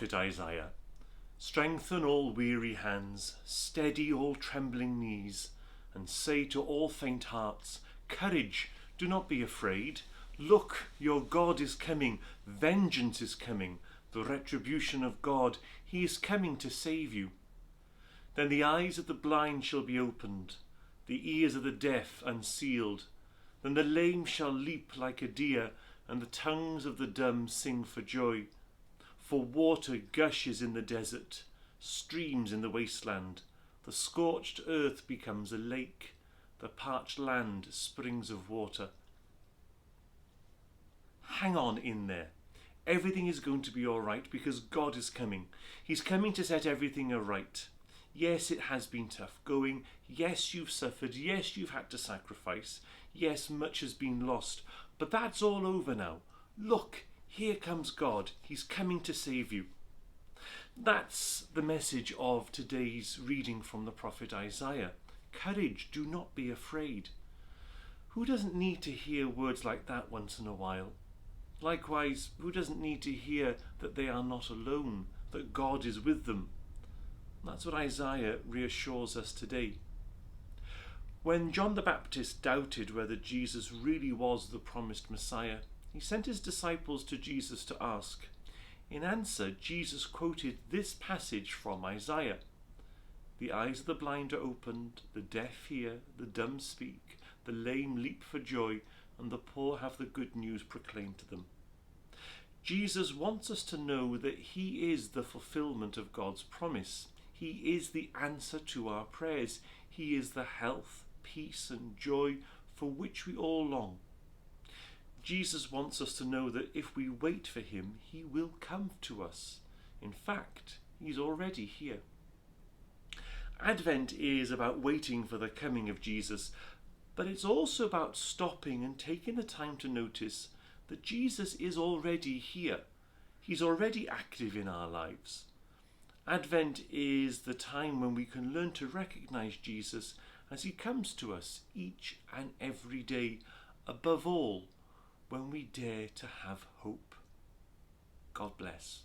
prophet Isaiah. Strengthen all weary hands, steady all trembling knees, and say to all faint hearts, courage, do not be afraid. Look, your God is coming, vengeance is coming, the retribution of God, he is coming to save you. Then the eyes of the blind shall be opened, the ears of the deaf unsealed. Then the lame shall leap like a deer, and the tongues of the dumb sing for joy. For water gushes in the desert, streams in the wasteland. The scorched earth becomes a lake, the parched land springs of water. Hang on in there. Everything is going to be all right because God is coming. He's coming to set everything right. Yes, it has been tough going. Yes, you've suffered. Yes, you've had to sacrifice. Yes, much has been lost. But that's all over now. Look, here comes God. He's coming to save you. That's the message of today's reading from the prophet Isaiah. Courage, do not be afraid. Who doesn't need to hear words like that once in a while? Likewise, who doesn't need to hear that they are not alone, that God is with them? That's what Isaiah reassures us today. When John the Baptist doubted whether Jesus really was the promised Messiah, he sent his disciples to Jesus to ask. In answer, Jesus quoted this passage from Isaiah. The eyes of the blind are opened, the deaf hear, the dumb speak, the lame leap for joy, and the poor have the good news proclaimed to them. Jesus wants us to know that he is the fulfillment of God's promise. He is the answer to our prayers. He is the health, peace and joy for which we all long. Jesus wants us to know that if we wait for him, he will come to us. In fact, he's already here. Advent is about waiting for the coming of Jesus, but it's also about stopping and taking the time to notice that Jesus is already here. He's already active in our lives. Advent is the time when we can learn to recognize Jesus as he comes to us each and every day, above all, when we dare to have hope. God bless.